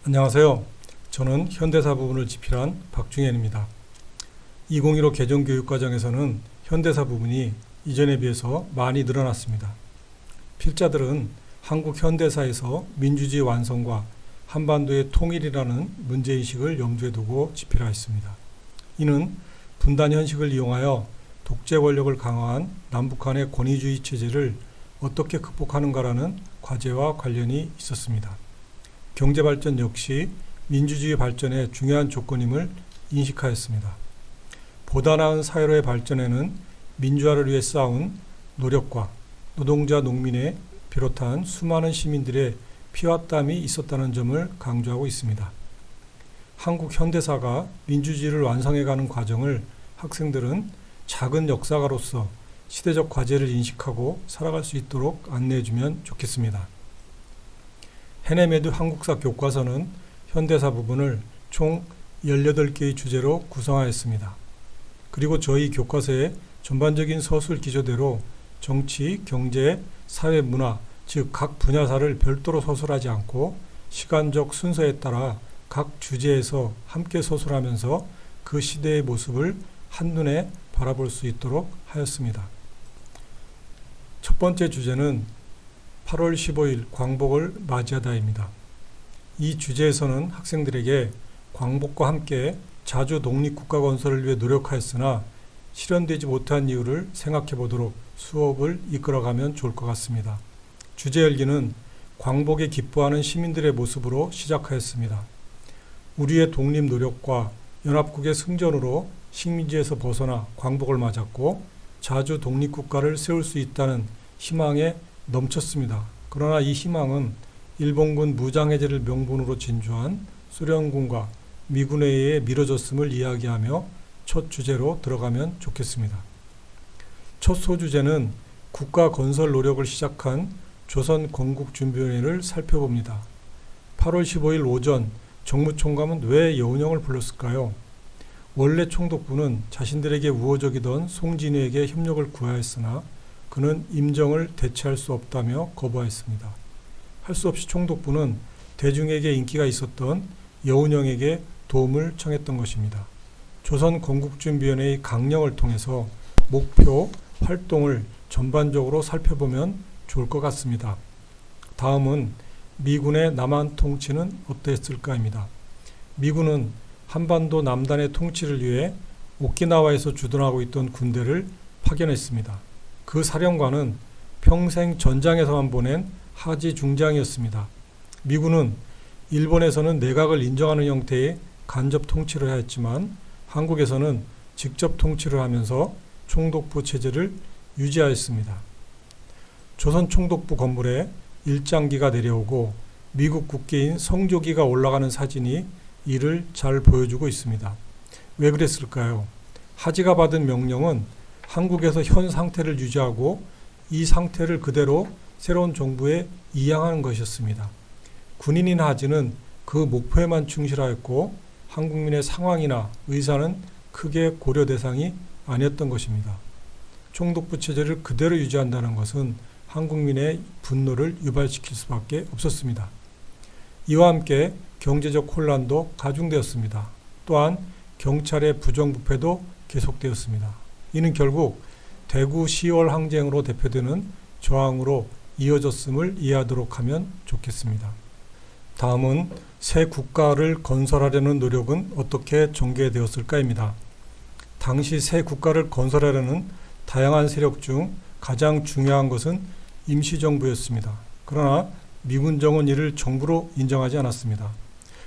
안녕하세요. 저는 현대사 부분을 집필한 박중현입니다. 2015 개정교육과정에서는 현대사 부분이 이전에 비해서 많이 늘어났습니다. 필자들은 한국 현대사에서 민주주의 완성과 한반도의 통일이라는 문제의식을 염두에 두고 집필하였습니다. 이는 분단 현식을 이용하여 독재 권력을 강화한 남북한의 권위주의 체제를 어떻게 극복하는가라는 과제와 관련이 있었습니다. 경제발전 역시 민주주의 발전의 중요한 조건임을 인식하였습니다. 보다 나은 사회로의 발전에는 민주화를 위해 쌓은 노력과 노동자, 농민의 비롯한 수많은 시민들의 피와 땀이 있었다는 점을 강조하고 있습니다. 한국 현대사가 민주주의를 완성해가는 과정을 학생들은 작은 역사가로서 시대적 과제를 인식하고 살아갈 수 있도록 안내해주면 좋겠습니다. 헤네메드 한국사 교과서는 현대사 부분을 총 18개의 주제로 구성하였습니다. 그리고 저희 교과서의 전반적인 서술 기조대로 정치, 경제, 사회, 문화, 즉 각 분야사를 별도로 서술하지 않고 시간적 순서에 따라 각 주제에서 함께 서술하면서 그 시대의 모습을 한눈에 바라볼 수 있도록 하였습니다. 첫 번째 주제는 8월 15일 광복을 맞이하다입니다. 이 주제에서는 학생들에게 광복과 함께 자주 독립국가 건설을 위해 노력하였으나 실현되지 못한 이유를 생각해 보도록 수업을 이끌어가면 좋을 것 같습니다. 주제 열기는 광복에 기뻐하는 시민들의 모습으로 시작하였습니다. 우리의 독립 노력과 연합국의 승전으로 식민지에서 벗어나 광복을 맞았고 자주 독립국가를 세울 수 있다는 희망에 넘쳤습니다. 그러나 이 희망은 일본군 무장해제를 명분으로 진주한 소련군과 미군에 의해 미뤄졌음을 이야기하며 첫 주제로 들어가면 좋겠습니다. 첫 소주제는 국가 건설 노력을 시작한 조선 건국준비위원회를 살펴봅니다. 8월 15일 오전 정무총감은 왜 여운형을 불렀을까요? 원래 총독부는 자신들에게 우호적이던 송진회에게 협력을 구하였으나 그는 임정을 대체할 수 없다며 거부하였습니다. 할 수 없이 총독부는 대중에게 인기가 있었던 여운형에게 도움을 청했던 것입니다. 조선 건국준비위원회의 강령을 통해서 목표, 활동을 전반적으로 살펴보면 좋을 것 같습니다. 다음은 미군의 남한 통치는 어땠을까입니다. 미군은 한반도 남단의 통치를 위해 오키나와에서 주둔하고 있던 군대를 파견했습니다. 그 사령관은 평생 전장에서만 보낸 하지 중장이었습니다. 미군은 일본에서는 내각을 인정하는 형태의 간접 통치를 하였지만 한국에서는 직접 통치를 하면서 총독부 체제를 유지하였습니다. 조선 총독부 건물에 일장기가 내려오고 미국 국기인 성조기가 올라가는 사진이 이를 잘 보여주고 있습니다. 왜 그랬을까요? 하지가 받은 명령은 한국에서 현 상태를 유지하고 이 상태를 그대로 새로운 정부에 이양하는 것이었습니다. 군인인 하지는 그 목표에만 충실하였고 한국민의 상황이나 의사는 크게 고려 대상이 아니었던 것입니다. 총독부 체제를 그대로 유지한다는 것은 한국민의 분노를 유발시킬 수밖에 없었습니다. 이와 함께 경제적 혼란도 가중되었습니다. 또한 경찰의 부정부패도 계속되었습니다. 이는 결국 대구 10월 항쟁으로 대표되는 저항으로 이어졌음을 이해하도록 하면 좋겠습니다. 다음은 새 국가를 건설하려는 노력은 어떻게 전개되었을까입니다. 당시 새 국가를 건설하려는 다양한 세력 중 가장 중요한 것은 임시정부였습니다. 그러나 미군정은 이를 정부로 인정하지 않았습니다.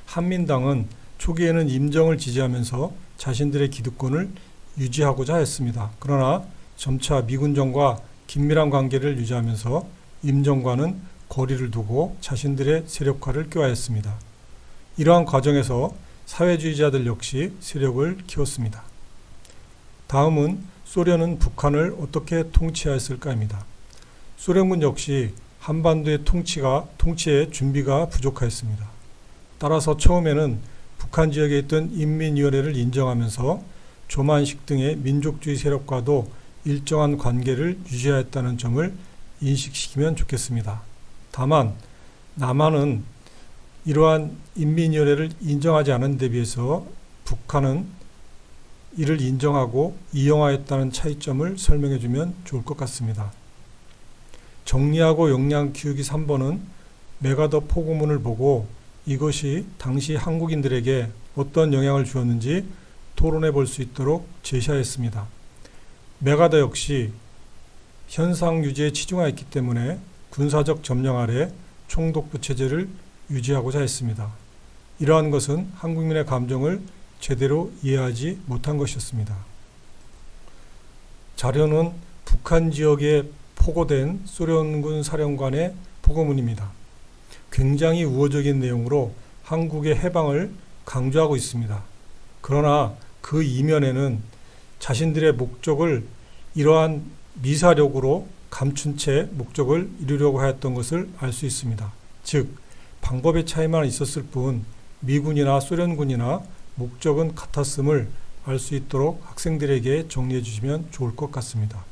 한민당은 초기에는 임정을 지지하면서 자신들의 기득권을 유지하고자 했습니다. 그러나 점차 미군정과 긴밀한 관계를 유지하면서 임정과는 거리를 두고 자신들의 세력화를 꾀하였습니다. 이러한 과정에서 사회주의자들 역시 세력을 키웠습니다. 다음은 소련은 북한을 어떻게 통치하였을까입니다. 소련군 역시 한반도의 통치의 준비가 부족하였습니다. 따라서 처음에는 북한 지역에 있던 인민위원회를 인정하면서 조만식 등의 민족주의 세력과도 일정한 관계를 유지하였다는 점을 인식시키면 좋겠습니다. 다만 남한은 이러한 인민위원회를 인정하지 않은 데 비해서 북한은 이를 인정하고 이용하였다는 차이점을 설명해 주면 좋을 것 같습니다. 정리하고 역량 키우기 3번은 메가더 포고문을 보고 이것이 당시 한국인들에게 어떤 영향을 주었는지 토론해 볼 수 있도록 제시하였습니다. 메가더 역시 현상 유지에 치중하였기 때문에 군사적 점령 아래 총독부 체제를 유지하고자 했습니다. 이러한 것은 한국민의 감정을 제대로 이해하지 못한 것이었습니다. 자료는 북한 지역에 포고된 소련군 사령관의 포고문입니다. 굉장히 우호적인 내용으로 한국의 해방을 강조하고 있습니다. 그러나 그 이면에는 자신들의 목적을 이러한 미사력으로 감춘 채 목적을 이루려고 하였던 것을 알 수 있습니다. 즉, 방법의 차이만 있었을 뿐 미군이나 소련군이나 목적은 같았음을 알 수 있도록 학생들에게 정리해 주시면 좋을 것 같습니다.